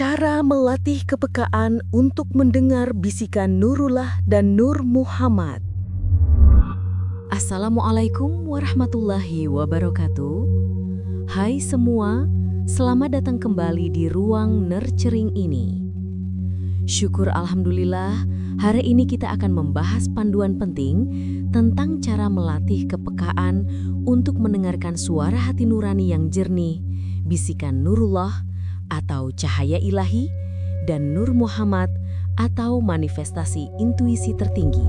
Cara melatih kepekaan untuk mendengar bisikan Nurullah dan Nur Muhammad. Assalamualaikum warahmatullahi wabarakatuh. Hai semua, selamat datang kembali di ruang nurturing ini. Syukur alhamdulillah, hari ini kita akan membahas panduan penting tentang cara melatih kepekaan untuk mendengarkan suara hati nurani yang jernih, bisikan Nurullah atau cahaya ilahi, dan Nur Muhammad atau manifestasi intuisi tertinggi.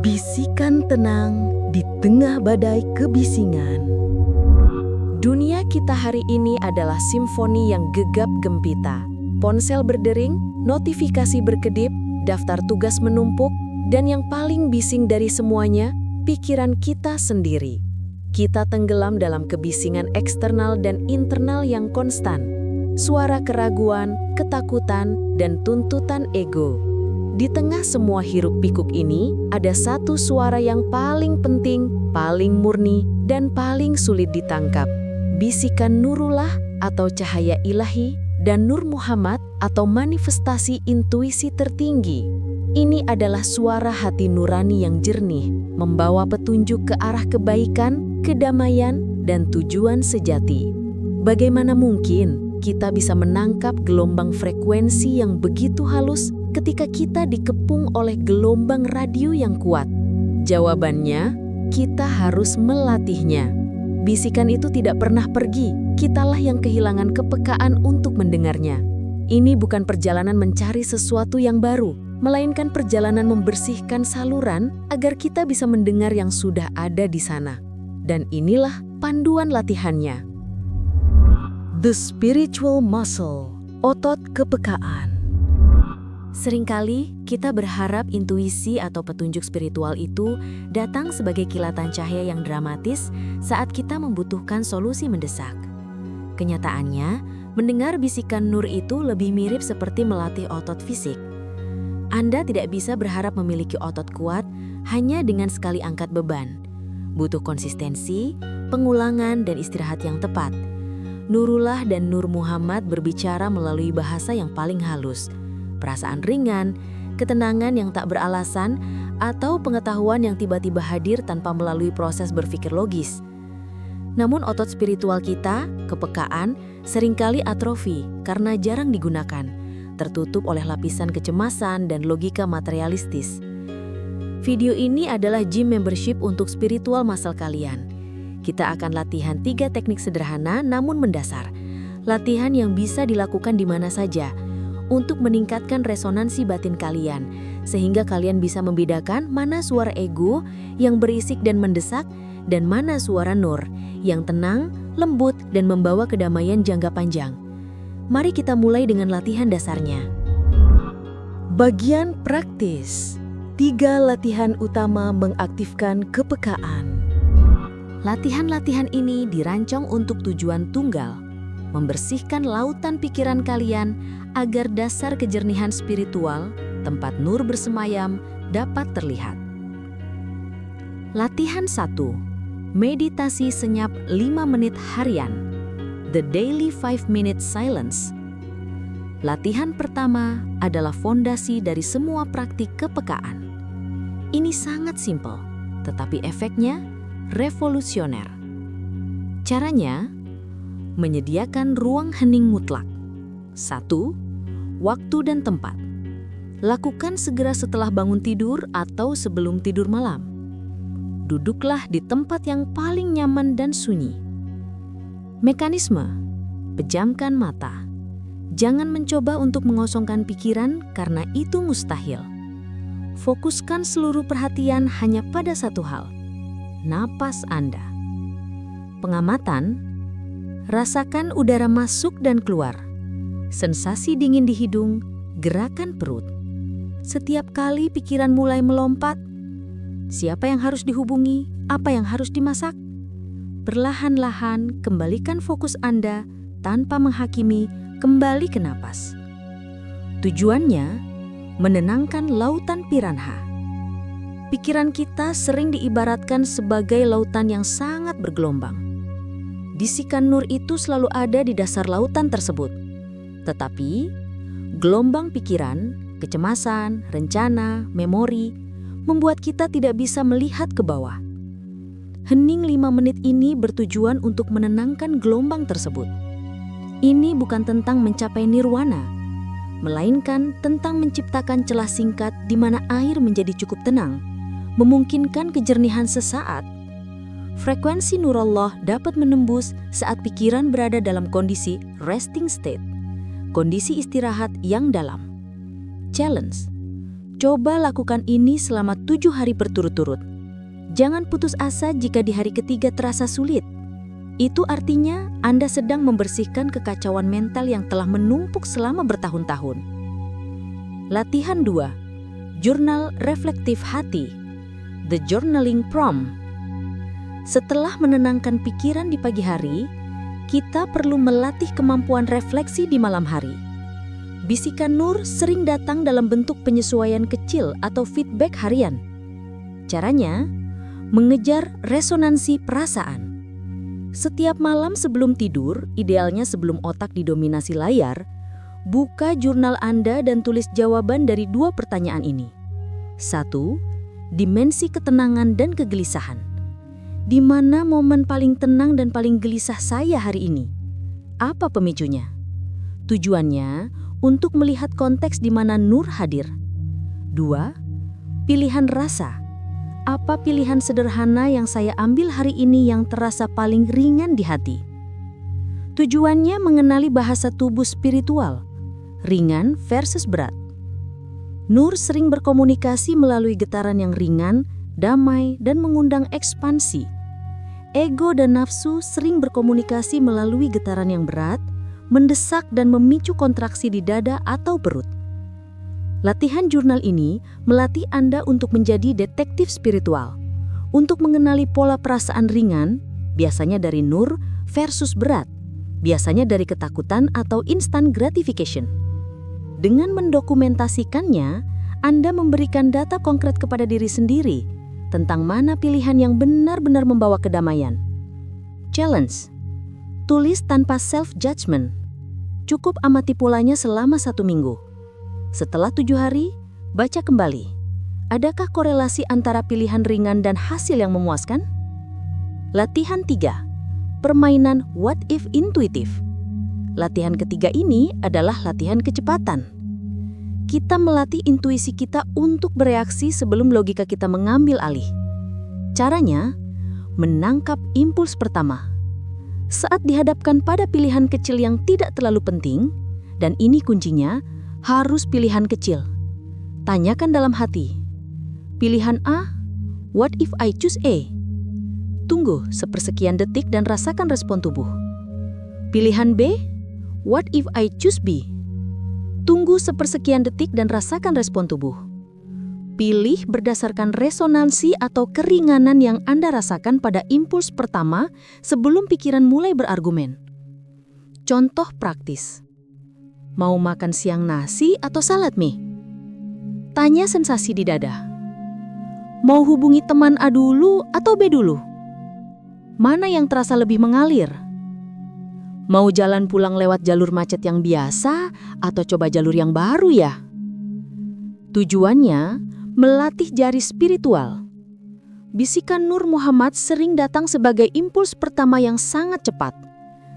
Bisikan tenang di tengah badai kebisingan. Dunia kita hari ini adalah simfoni yang gegap gempita. Ponsel berdering, notifikasi berkedip, daftar tugas menumpuk, dan yang paling bising dari semuanya, pikiran kita sendiri. Kita tenggelam dalam kebisingan eksternal dan internal yang konstan. Suara keraguan, ketakutan, dan tuntutan ego. Di tengah semua hiruk-pikuk ini, ada satu suara yang paling penting, paling murni, dan paling sulit ditangkap. Bisikan Nurullah atau cahaya ilahi, dan Nur Muhammad atau manifestasi intuisi tertinggi. Ini adalah suara hati nurani yang jernih, membawa petunjuk ke arah kebaikan, kedamaian, dan tujuan sejati. Bagaimana mungkin kita bisa menangkap gelombang frekuensi yang begitu halus ketika kita dikepung oleh gelombang radio yang kuat? Jawabannya, kita harus melatihnya. Bisikan itu tidak pernah pergi, kitalah yang kehilangan kepekaan untuk mendengarnya. Ini bukan perjalanan mencari sesuatu yang baru, melainkan perjalanan membersihkan saluran agar kita bisa mendengar yang sudah ada di sana. Dan inilah panduan latihannya. The spiritual muscle, otot kepekaan. Seringkali kita berharap intuisi atau petunjuk spiritual itu datang sebagai kilatan cahaya yang dramatis saat kita membutuhkan solusi mendesak. Kenyataannya, mendengar bisikan nur itu lebih mirip seperti melatih otot fisik. Anda tidak bisa berharap memiliki otot kuat hanya dengan sekali angkat beban. Butuh konsistensi, pengulangan, dan istirahat yang tepat. Nurullah dan Nur Muhammad berbicara melalui bahasa yang paling halus, perasaan ringan, ketenangan yang tak beralasan, atau pengetahuan yang tiba-tiba hadir tanpa melalui proses berpikir logis. Namun otot spiritual kita, kepekaan, seringkali atrofi karena jarang digunakan, tertutup oleh lapisan kecemasan dan logika materialistis. Video ini adalah gym membership untuk spiritual muscle kalian. Kita akan latihan 3 teknik sederhana namun mendasar. Latihan yang bisa dilakukan di mana saja untuk meningkatkan resonansi batin kalian, sehingga kalian bisa membedakan mana suara ego yang berisik dan mendesak dan mana suara nur yang tenang, lembut, dan membawa kedamaian jangka panjang. Mari kita mulai dengan latihan dasarnya. Bagian praktis. 3 latihan utama mengaktifkan kepekaan. Latihan-latihan ini dirancang untuk tujuan tunggal, membersihkan lautan pikiran kalian agar dasar kejernihan spiritual, tempat nur bersemayam, dapat terlihat. Latihan 1. Meditasi senyap 5 menit harian. The Daily 5-Minute Silence. Latihan pertama adalah fondasi dari semua praktik kepekaan. Ini sangat simpel, tetapi efeknya revolusioner. Caranya, menyediakan ruang hening mutlak. 1. Waktu dan tempat. Lakukan segera setelah bangun tidur atau sebelum tidur malam. Duduklah di tempat yang paling nyaman dan sunyi. Mekanisme, pejamkan mata. Jangan mencoba untuk mengosongkan pikiran karena itu mustahil. Fokuskan seluruh perhatian hanya pada satu hal. Napas Anda. Pengamatan, rasakan udara masuk dan keluar. Sensasi dingin di hidung, gerakan perut. Setiap kali pikiran mulai melompat, siapa yang harus dihubungi, apa yang harus dimasak? Perlahan-lahan kembalikan fokus Anda tanpa menghakimi, kembali ke napas. Tujuannya, menenangkan lautan piranha. Pikiran kita sering diibaratkan sebagai lautan yang sangat bergelombang. Bisikan nur itu selalu ada di dasar lautan tersebut. Tetapi, gelombang pikiran, kecemasan, rencana, memori, membuat kita tidak bisa melihat ke bawah. Hening 5 menit ini bertujuan untuk menenangkan gelombang tersebut. Ini bukan tentang mencapai nirwana, melainkan tentang menciptakan celah singkat di mana air menjadi cukup tenang, memungkinkan kejernihan sesaat. Frekuensi Nurullah dapat menembus saat pikiran berada dalam kondisi resting state, kondisi istirahat yang dalam. Challenge: coba lakukan ini selama 7 hari berturut-turut. Jangan putus asa jika di hari ketiga terasa sulit. Itu artinya Anda sedang membersihkan kekacauan mental yang telah menumpuk selama bertahun-tahun. Latihan 2. Jurnal reflektif hati. The Journaling Prompt. Setelah menenangkan pikiran di pagi hari, kita perlu melatih kemampuan refleksi di malam hari. Bisikan Nur sering datang dalam bentuk penyesuaian kecil atau feedback harian. Caranya, mengejar resonansi perasaan. Setiap malam sebelum tidur, idealnya sebelum otak didominasi layar, buka jurnal Anda dan tulis jawaban dari 2 pertanyaan ini. 1. Dimensi ketenangan dan kegelisahan. Di mana momen paling tenang dan paling gelisah saya hari ini? Apa pemicunya? Tujuannya untuk melihat konteks di mana Nur hadir. 2. Pilihan rasa. Apa pilihan sederhana yang saya ambil hari ini yang terasa paling ringan di hati? Tujuannya mengenali bahasa tubuh spiritual, ringan versus berat. Nur sering berkomunikasi melalui getaran yang ringan, damai, dan mengundang ekspansi. Ego dan nafsu sering berkomunikasi melalui getaran yang berat, mendesak dan memicu kontraksi di dada atau perut. Latihan jurnal ini melatih Anda untuk menjadi detektif spiritual, untuk mengenali pola perasaan ringan, biasanya dari Nur, versus berat, biasanya dari ketakutan atau instant gratification. Dengan mendokumentasikannya, Anda memberikan data konkret kepada diri sendiri tentang mana pilihan yang benar-benar membawa kedamaian. Challenge: tulis tanpa self-judgment. Cukup amati polanya selama 1 minggu. Setelah 7 hari, baca kembali. Adakah korelasi antara pilihan ringan dan hasil yang memuaskan? Latihan 3. Permainan what if intuitif. Latihan ketiga ini adalah latihan kecepatan. Kita melatih intuisi kita untuk bereaksi sebelum logika kita mengambil alih. Caranya, menangkap impuls pertama. Saat dihadapkan pada pilihan kecil yang tidak terlalu penting, dan ini kuncinya, harus pilihan kecil. Tanyakan dalam hati. Pilihan A, what if I choose A? Tunggu sepersekian detik dan rasakan respon tubuh. Pilihan B, what if I choose B? Tunggu sepersekian detik dan rasakan respon tubuh. Pilih berdasarkan resonansi atau keringanan yang Anda rasakan pada impuls pertama sebelum pikiran mulai berargumen. Contoh praktis. Mau makan siang nasi atau salad mie? Tanya sensasi di dada. Mau hubungi teman A dulu atau B dulu? Mana yang terasa lebih mengalir? Mau jalan pulang lewat jalur macet yang biasa atau coba jalur yang baru ya? Tujuannya, melatih jari spiritual. Bisikan Nur Muhammad sering datang sebagai impuls pertama yang sangat cepat.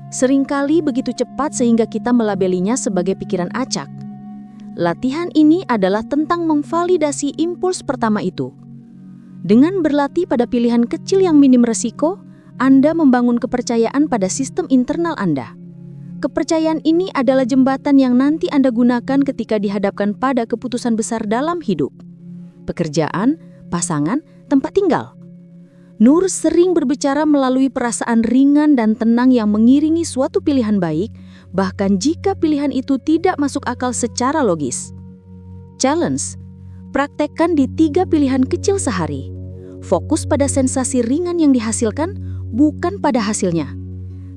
Seringkali begitu cepat sehingga kita melabelinya sebagai pikiran acak. Latihan ini adalah tentang memvalidasi impuls pertama itu. Dengan berlatih pada pilihan kecil yang minim resiko, Anda membangun kepercayaan pada sistem internal Anda. Kepercayaan ini adalah jembatan yang nanti Anda gunakan ketika dihadapkan pada keputusan besar dalam hidup. Pekerjaan, pasangan, tempat tinggal. Nur sering berbicara melalui perasaan ringan dan tenang yang mengiringi suatu pilihan baik, bahkan jika pilihan itu tidak masuk akal secara logis. Challenge: praktekkan di 3 pilihan kecil sehari. Fokus pada sensasi ringan yang dihasilkan, bukan pada hasilnya.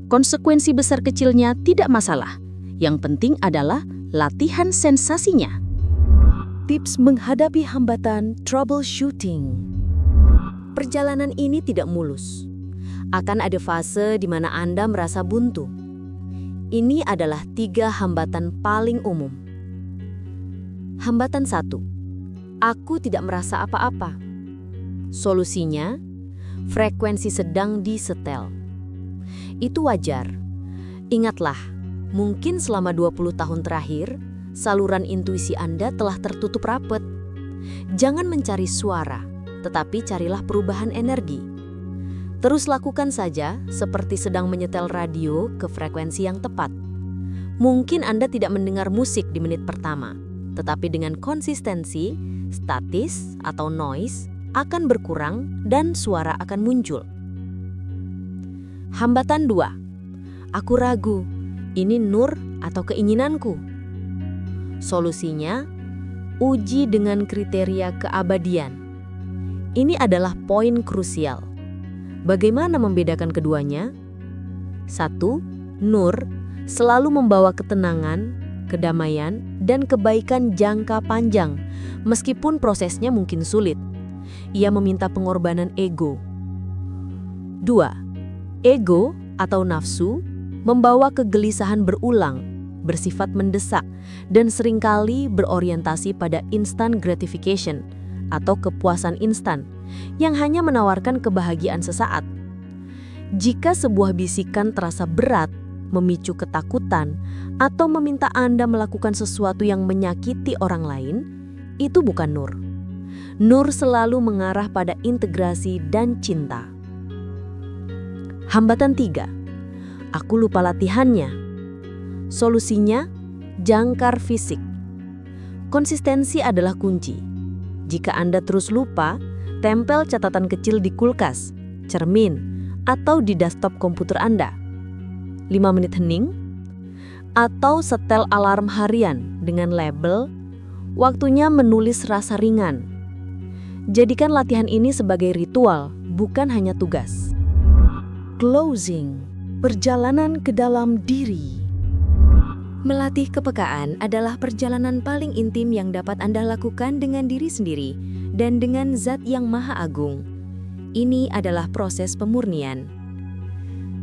Konsekuensi besar kecilnya tidak masalah. Yang penting adalah latihan sensasinya. Tips menghadapi hambatan troubleshooting. Perjalanan ini tidak mulus. Akan ada fase di mana Anda merasa buntu. Ini adalah 3 hambatan paling umum. Hambatan 1. Aku tidak merasa apa-apa. Solusinya, frekuensi sedang disetel. Itu wajar. Ingatlah, mungkin selama 20 tahun terakhir, saluran intuisi Anda telah tertutup rapat. Jangan mencari suara, tetapi carilah perubahan energi. Terus lakukan saja seperti sedang menyetel radio ke frekuensi yang tepat. Mungkin Anda tidak mendengar musik di menit pertama, tetapi dengan konsistensi, statis atau noise akan berkurang dan suara akan muncul. Hambatan 2. Aku ragu, ini nur atau keinginanku? Solusinya, uji dengan kriteria keabadian. Ini adalah poin krusial. Bagaimana membedakan keduanya? 1. Nur selalu membawa ketenangan, kedamaian, dan kebaikan jangka panjang, meskipun prosesnya mungkin sulit. Ia meminta pengorbanan ego. 2. Ego atau nafsu membawa kegelisahan berulang, bersifat mendesak, dan seringkali berorientasi pada instant gratification atau kepuasan instan yang hanya menawarkan kebahagiaan sesaat. Jika sebuah bisikan terasa berat, memicu ketakutan, atau meminta Anda melakukan sesuatu yang menyakiti orang lain, itu bukan nur. Nur selalu mengarah pada integrasi dan cinta. Hambatan 3. Aku lupa latihannya. Solusinya, jangkar fisik. Konsistensi adalah kunci. Jika Anda terus lupa, tempel catatan kecil di kulkas, cermin, atau di desktop komputer Anda. 5 menit hening, atau setel alarm harian dengan label, waktunya menulis rasa ringan. Jadikan latihan ini sebagai ritual, bukan hanya tugas. Closing, perjalanan ke dalam diri. Melatih kepekaan adalah perjalanan paling intim yang dapat Anda lakukan dengan diri sendiri dan dengan Zat yang Maha Agung. Ini adalah proses pemurnian.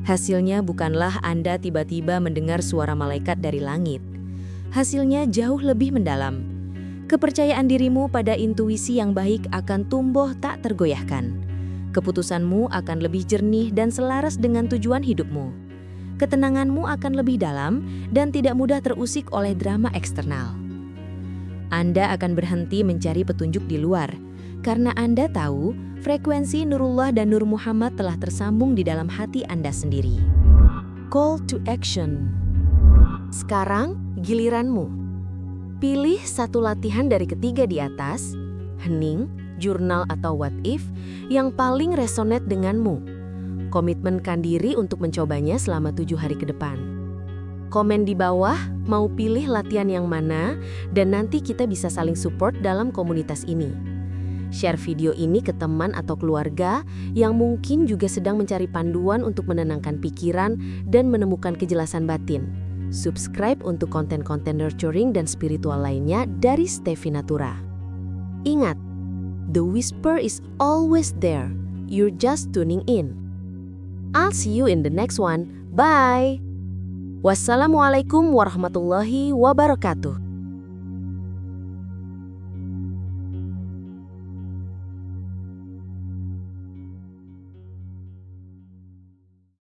Hasilnya bukanlah Anda tiba-tiba mendengar suara malaikat dari langit. Hasilnya jauh lebih mendalam. Kepercayaan dirimu pada intuisi yang baik akan tumbuh tak tergoyahkan. Keputusanmu akan lebih jernih dan selaras dengan tujuan hidupmu. Ketenanganmu akan lebih dalam dan tidak mudah terusik oleh drama eksternal. Anda akan berhenti mencari petunjuk di luar, karena Anda tahu frekuensi Nurullah dan Nur Muhammad telah tersambung di dalam hati Anda sendiri. Call to action. Sekarang giliranmu. Pilih satu latihan dari ketiga di atas, hening, jurnal atau what if, yang paling resonate denganmu. Komitmenkan diri untuk mencobanya selama 7 hari ke depan. Komen di bawah mau pilih latihan yang mana dan nanti kita bisa saling support dalam komunitas ini. Share video ini ke teman atau keluarga yang mungkin juga sedang mencari panduan untuk menenangkan pikiran dan menemukan kejelasan batin. Subscribe untuk konten-konten nurturing dan spiritual lainnya dari Steffi Natura. Ingat, the whisper is always there. You're just tuning in. I'll see you in the next one. Bye. Wassalamualaikum warahmatullahi wabarakatuh.